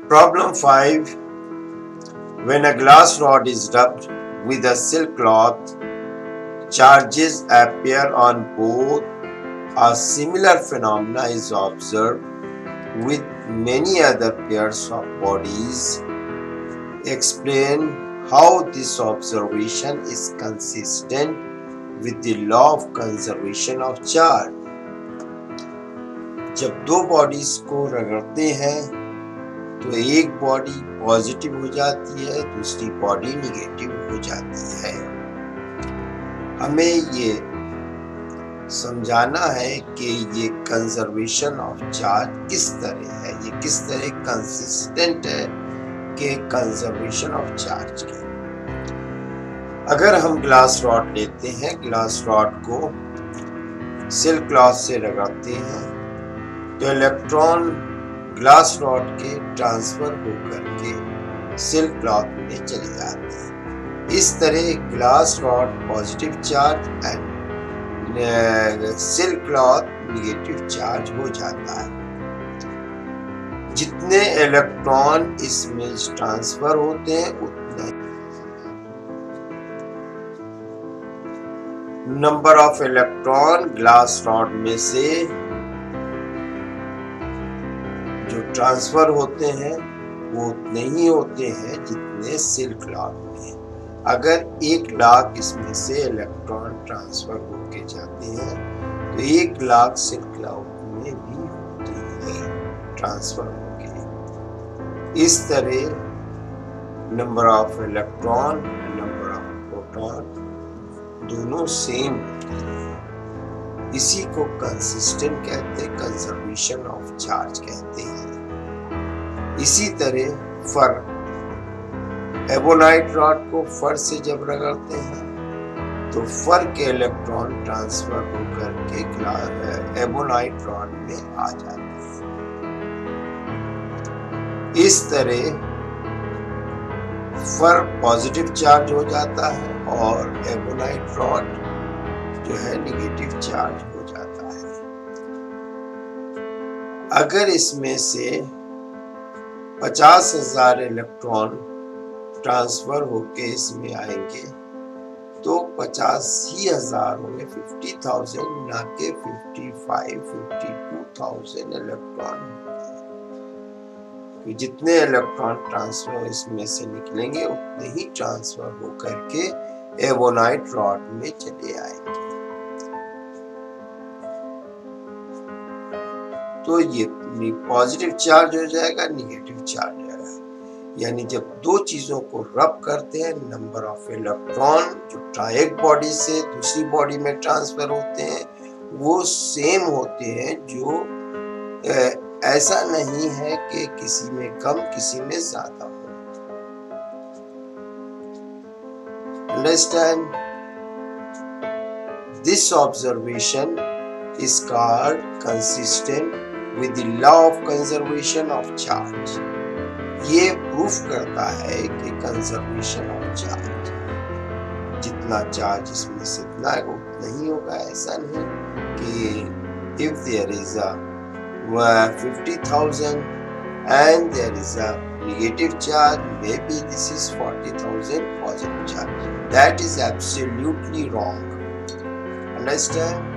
Problem 5. When a glass rod is rubbed with a silk cloth, charges appear on both. A similar phenomena is observed with many other pairs of bodies. Explain how this observation is consistent with the law of conservation of charge. जब दो bodies को रगड़ते हैं तो एक body positive हो जाती है, दूसरी बॉडी निगेटिव हो जाती है। हमें ये समझाना है कि ये कंजर्वेशन ऑफ चार्ज किस तरह है, ये किस तरह कंसिस्टेंट है कि कंजर्वेशन ऑफ चार्ज की। अगर हम ग्लास रॉड लेते हैं, ग्लास रॉड को सिल्क क्लॉथ से रगड़ते हैं तो इलेक्ट्रॉन ग्लास रॉड के ट्रांसफर होकर के सिल्क क्लॉथ में चले जाते हैं। इस तरह glass rod positive charge and silk cloth negative charge हो जाता है। जितने इलेक्ट्रॉन इसमें ट्रांसफर होते हैं उतने number of electron glass rod में से जो ट्रांसफर होते हैं वो उतने ही होते हैं जितने सिल्क क्लॉथ में। अगर 1,00,000 इसमें से इलेक्ट्रॉन ट्रांसफर होके जाते हैं तो 1,00,000 सिल्क क्लॉथ में भी होते हैं ट्रांसफर होके। इस तरह नंबर ऑफ इलेक्ट्रॉन और नंबर ऑफ प्रोटॉन दोनों सेम होते हैं। इसी को कंसिस्टेंट कहते हैं, कंजर्वेशन ऑफ चार्ज कहते हैं। इसी तरह फर, एबोनाइट रॉड को फर से जब रगड़ते हैं तो फर के इलेक्ट्रॉन ट्रांसफर होकर के एबोनाइट रॉड में आ जाते हैं। इस तरह फर पॉजिटिव चार्ज हो जाता है और एबोनाइट रॉड जो है निगेटिव चार्ज हो जाता है। अगर इसमें से 50,000 इलेक्ट्रॉन ट्रांसफर होके इसमें आएंगे तो 50,000 होंगे, 50,000 ना के 55, 52,000 इलेक्ट्रॉन। तो जितने इलेक्ट्रॉन ट्रांसफर इसमें से निकलेंगे उतने ही ट्रांसफर होकर के एबोनाइट रॉड में चले आएंगे। तो ये पॉजिटिव चार्ज हो जाएगा, निगेटिव चार्ज हो जाएगा। यानी जब दो चीजों को रब करते हैं, नंबर ऑफ इलेक्ट्रॉन जो एक बॉडी से दूसरी बॉडी में ट्रांसफर होते हैं वो सेम होते हैं। जो ऐसा नहीं है कि किसी में कम किसी में ज्यादा हो। Understand? This observation is called consistent with the law of conservation of charge. ये प्रूफ करता है कि कंजर्वेशन ऑफ चार्ज, जितना चार्ज इसमें से इतना है उतना ही होगा। ऐसा नहीं कि if there is a 50,000 and there is a negative charge, maybe this is 40,000 positive charge. That is absolutely wrong. Understand?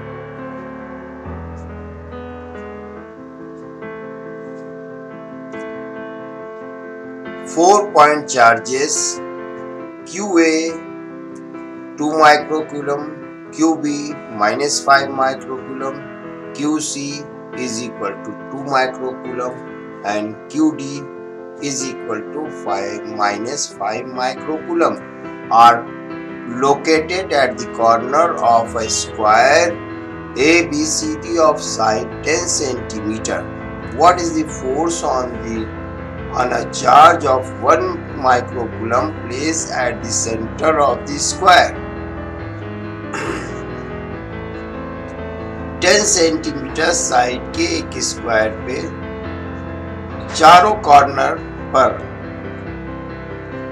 Four-point charges QA 2 microcoulomb, QB -5 microcoulomb, QC is equal to 2 microcoulomb and QD is equal to 5 microcoulomb are located at the corner of a square ABCD of side 10 centimeter. What is the force on a charge of 1 microcoulomb placed at the center of the square? 10 centimetre side के एक square पे चारों corner पर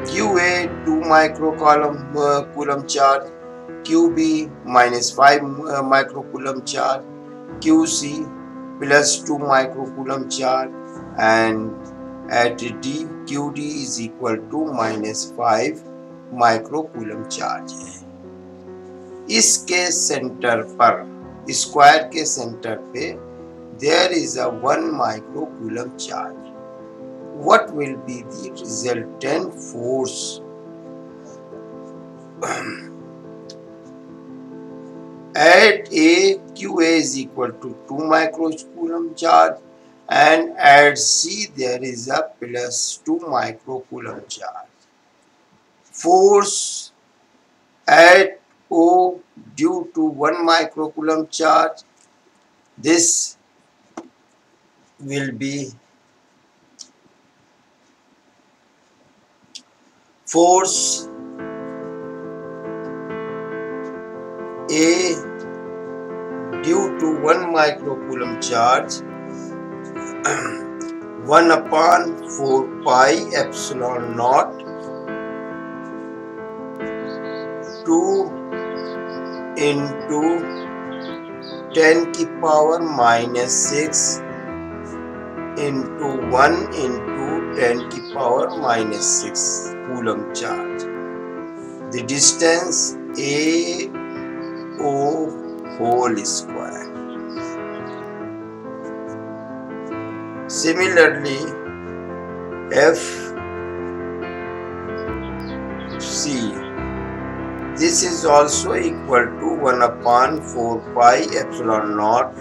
QA 2 microcoulomb charge, QB -5 microcoulomb charge, QC +2 microcoulomb charge and at D, QD is equal to -5 microcoulomb charge है। इसके centre पर, square के centre पे there is a 1 microcoulomb charge. What will be the resultant force? At A, QA is equal to 2 microcoulomb charge, and at C there is a plus 2 microcoulomb charge. Force at O due to 1 microcoulomb charge, this will be force A due to 1 microcoulomb charge 1 upon 4 pi epsilon naught 2 into 10 की power -6 into 1 into 10 की power -6 coulomb charge. The distance AO whole square. Similarly, FC, this is also equal to 1 upon 4 pi epsilon naught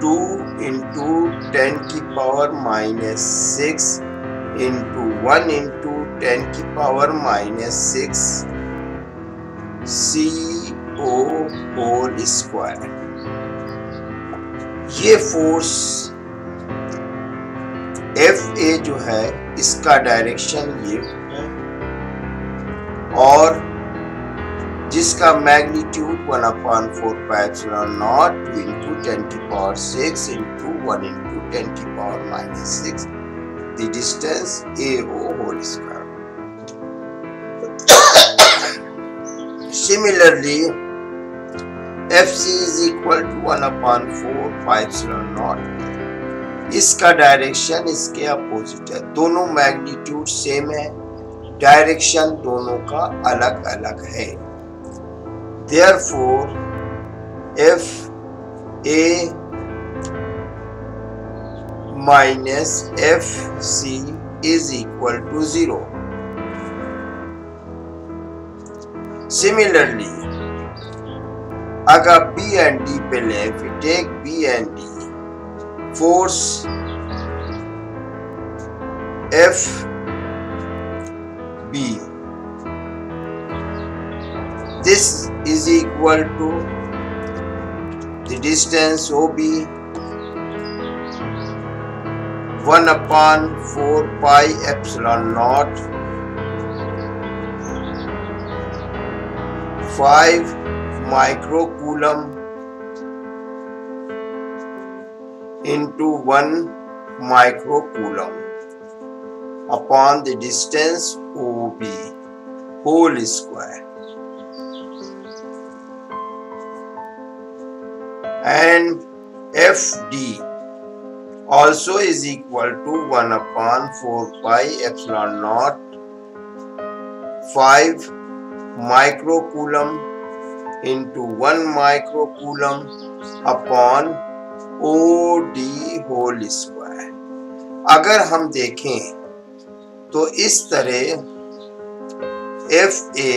2 into 10 की power -6 into 1 into 10 की power -6 CO whole square. ये force FA जो है इसका direction ये है और जिसका magnitude 1 upon 4 pi epsilon naught 2 into 10 की पावर 6 into 1 into 10 की power -6, the distance AO whole square. Similarly, FC is equal to 1 upon 4 pi epsilon naught. इसका डायरेक्शन इसके अपोजिट है, दोनों मैग्नीट्यूड सेम है, डायरेक्शन दोनों का अलग अलग है। Therefore, FA minus FC is equal to 0. Similarly, अगर B and D पे लें, if we take B and D, force FB, this is equal to the distance OB 1 upon 4 pi epsilon naught 5 microcoulomb into 1 microcoulomb upon the distance OB whole square. And FD also is equal to 1 upon 4 pi epsilon naught 5 microcoulomb into 1 microcoulomb upon OD whole square. अगर हम देखें तो इस तरह FA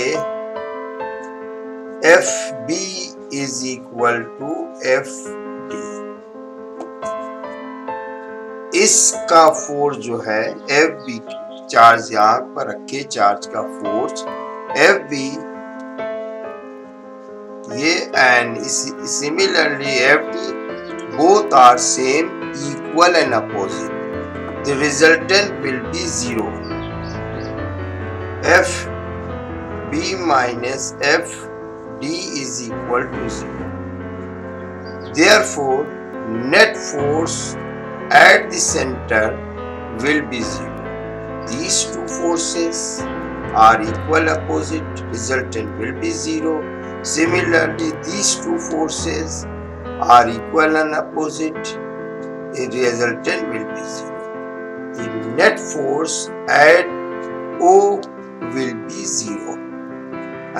FB is equal to FD, इसका force जो है FB charge यहाँ पर रखे, चार्ज का फोर्स FB ये and similarly FD, both are same, equal and opposite. The resultant will be 0. FB minus FD is equal to 0. Therefore, net force at the center will be 0. These two forces are equal opposite, resultant will be 0. Similarly, these two forces are equal and opposite, the resultant will be 0. The net force at O will be 0.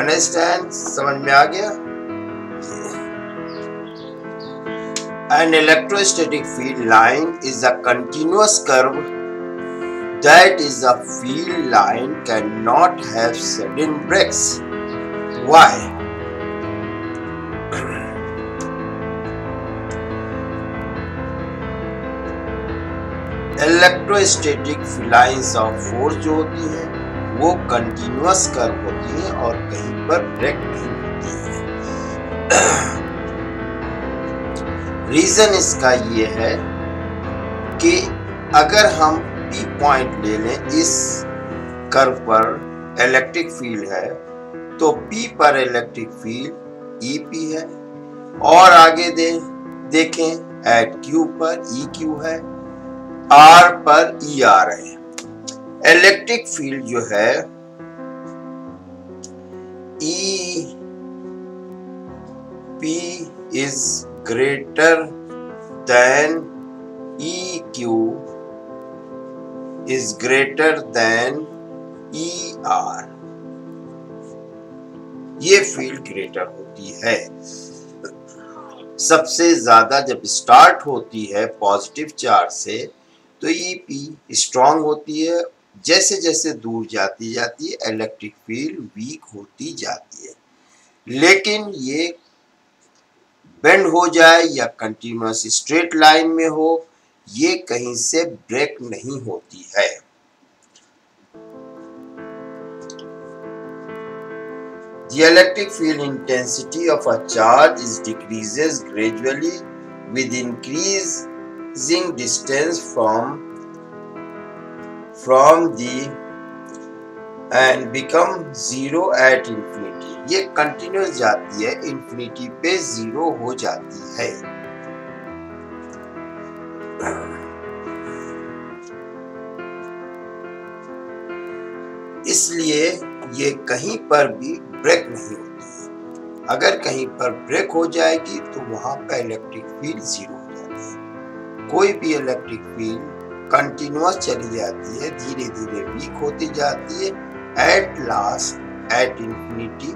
Understand? समझ में आ गया? An electrostatic field line is a continuous curve. That is, a field line cannot have sudden breaks. Why? Electrostatic lines of force जो होती हैं वो continuous curve होती हैं और कहीं पर ब्रेक नहीं होती है। रीजन इसका ये है कि अगर हम P पॉइंट ले लें, इस कर्व पर इलेक्ट्रिक फील्ड है तो P पर इलेक्ट्रिक फील्ड EP है, और आगे देखें एट Q पर EQ है, R पर ER है। इलेक्ट्रिक फील्ड जो है EP is greater than EQ is greater than ER। ये फील्ड ग्रेटर होती है। सबसे ज्यादा जब स्टार्ट होती है पॉजिटिव चार्ज से तो EP स्ट्रांग होती है, जैसे जैसे दूर जाती जाती है इलेक्ट्रिक फील्ड वीक होती जाती है। लेकिन ये बेंड हो जाए या कंटिन्यूअस स्ट्रेट लाइन में हो, ये कहीं से ब्रेक नहीं होती है। The electric field intensity of a charge is decreases gradually with increasing distance from the and become zero at infinity। ये कंटिन्यूस जाती है, इंफिनिटी पे जीरो हो जाती है। इसलिए ये कहीं पर भी ब्रेक नहीं होती है। अगर कहीं पर ब्रेक हो जाएगी तो वहां पर इलेक्ट्रिक फील्ड जीरो हो जाती है। कोई भी इलेक्ट्रिक फील्ड कंटिन्यूअस चली जाती है, धीरे धीरे वीक होती जाती है, एट लास्ट एट इंफिनिटी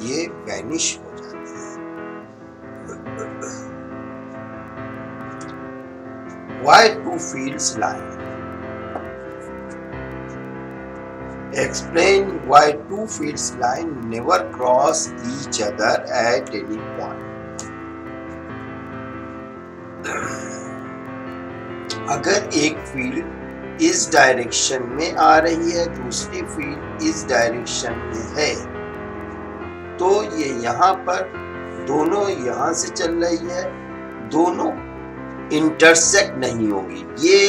ये वैनिश हो जाती है। Why two fields line? Explain why two fields line never cross each other at any point. अगर एक फील्ड इस डायरेक्शन में आ रही है, दूसरी फील्ड इस डायरेक्शन में है, तो ये यहाँ पर दोनों यहाँ से चल रही है, दोनों इंटरसेक्ट नहीं होगी। ये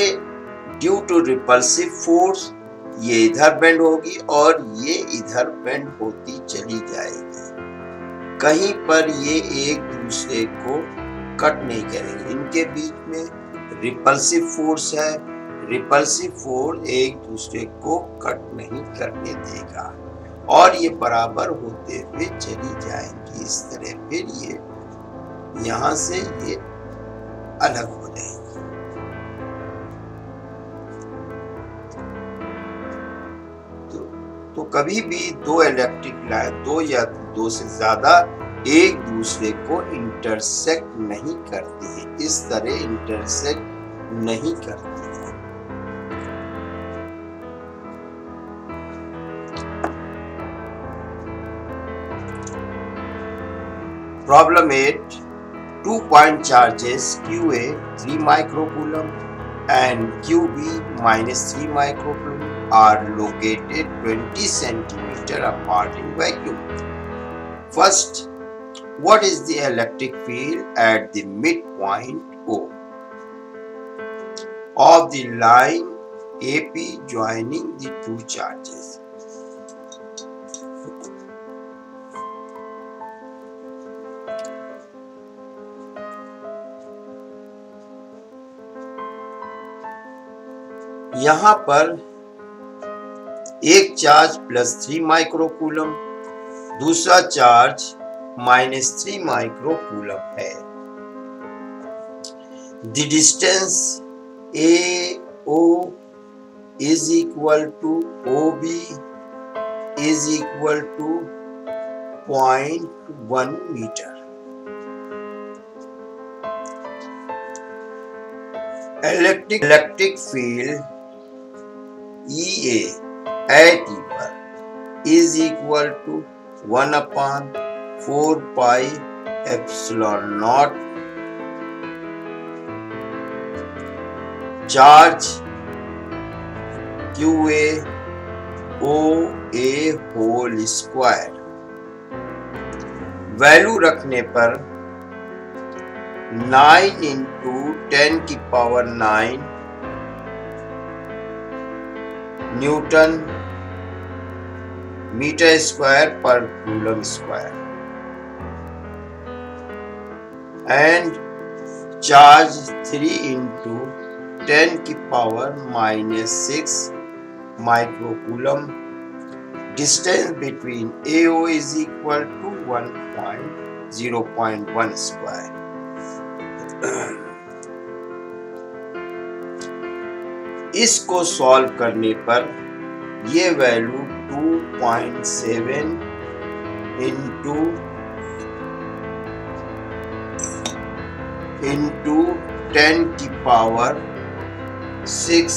ड्यू टू रिपल्सिव फोर्स ये इधर बेंड होगी और ये इधर बेंड होती चली जाएगी। कहीं पर ये एक दूसरे को कट नहीं करेंगे। इनके बीच में रिपल्सिव फोर्स है, रिपल्सिव फोर्स एक दूसरे को कट नहीं करने देगा और ये बराबर होते हुए चली जाएंगी। इस तरह फिर ये यहाँ से ये अलग हो जाएंगी। तो कभी भी दो इलेक्ट्रिक लाइन, दो या दो से ज्यादा एक दूसरे को इंटरसेक्ट नहीं करती है, इस तरह इंटरसेक्ट नहीं करती है। Problem 8. 2 point charges QA 3 microcoulomb and QB minus 3 microcoulomb are located 20 centimeter apart in vacuum. First, what is the electric field at the midpoint O of the line AP joining the two charges? यहाँ पर एक charge +3 microcoulomb, दूसरा charge -3 microcoulomb है। The distance AO is equal to OB is equal to 0.1 meter. Electric field EA at E पर is equal to 1/4 pi epsilon naught charge QA OA whole square. Value रखने पर 9 into 10 की power 9 newton metre square per coulomb square and charge 3 into 10 की power -6 microcoulomb. Distance between AO is equal to 0.1 square. इसको solve करने पर ये value 2.7 into 10 की power 6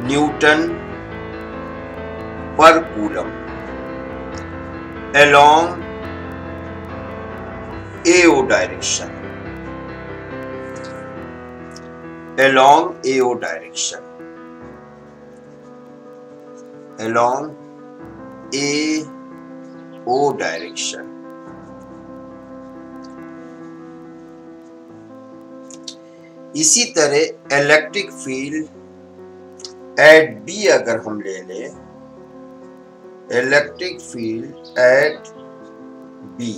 newton per coulomb along AO direction along AO direction इसी तरह electric field at B अगर हम ले लें, इलेक्ट्रिक फील्ड एट बी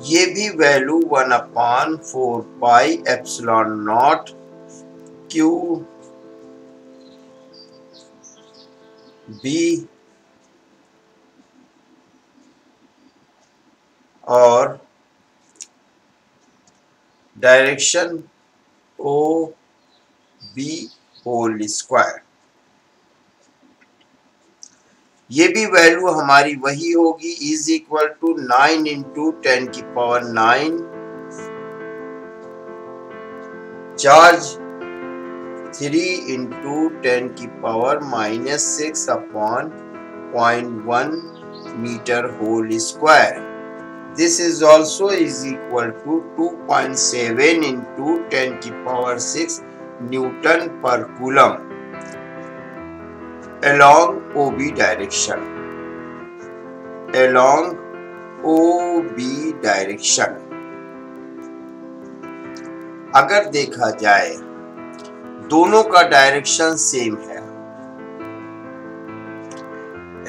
ये भी value 1/4 pi epsilon naught Q B और direction O B whole square. ये भी वैल्यू हमारी वही होगी इज इक्वल टू 9 इंटू 10 की पावर 9 चार्ज 3 इंटू 10 की power -6 upon 0.1 metre whole square. This is also is equal to 2.7 into 10 की power 6 newton per coulomb along OB direction अगर देखा जाए दोनों का डायरेक्शन सेम है।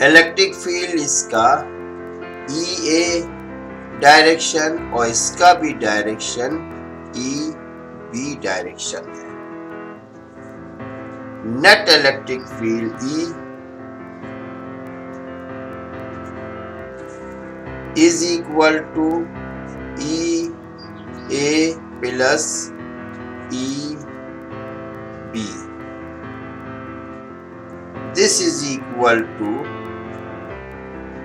इलेक्ट्रिक फील्ड इसका EA डायरेक्शन और इसका भी डायरेक्शन EB डायरेक्शन है। Net electric field E is equal to EA plus EB. This is equal to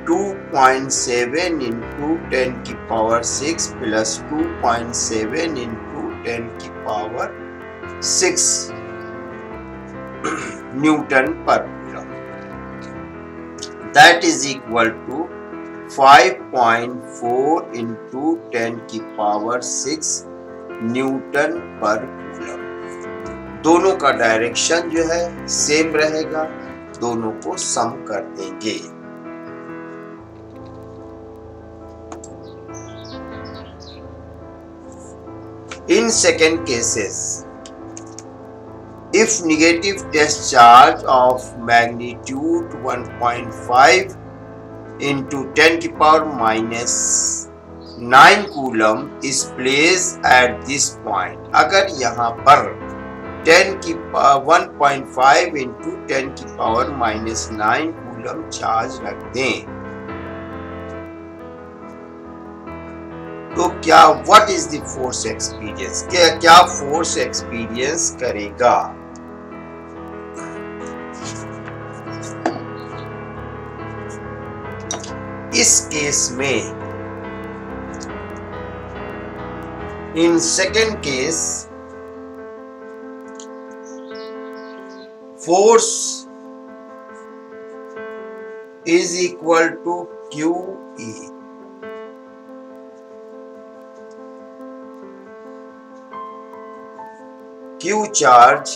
2.7 into 10 की पावर 6 plus 2.7 into 10 की power 6 newton per coulomb. That is equal to 5.4 into 10 की power 6 newton per coulomb. दोनों का direction जो है same रहेगा, दोनों को सम कर देंगे। In second cases, if negative test charge of magnitude 1.5 into 10 की power -9 coulomb is placed at this point, अगर यहाँ पर 1.5 into 10 की पावर -9 कूलम चार्ज रख दें क्या what is the force experience, क्या फोर्स एक्सपीरियंस करेगा। इस केस में in second case force is equal to QE. Q charge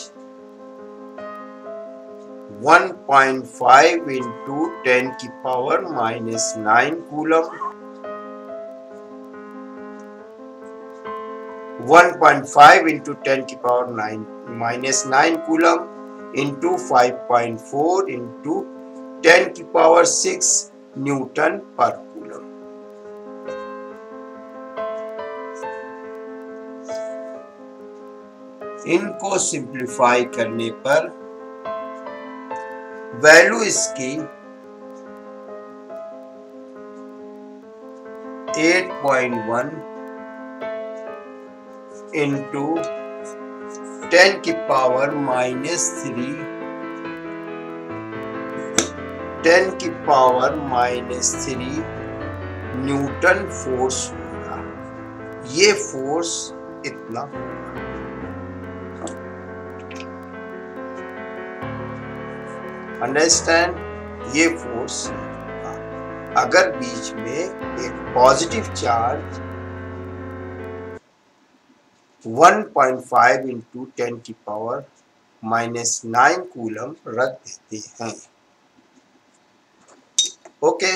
1.5 into 10 की पावर minus 9 कूलम, 1.5 into 10 की power 9 minus 9 coulomb into 5.4 into 10 की पावर 6 न्यूटन पर कूलम। इनको simplify करने पर वैल्यू इसकी 8.1 इंटू 10 की पावर -3 10 की पावर -3 न्यूटन फोर्स होगा। ये फोर्स इतना होगा। अंडरस्टैंड, ये फोर्स अगर बीच में एक पॉजिटिव चार्ज 1.5 इंटू 10 की पावर -9 कूलम रख देते हैं। ओके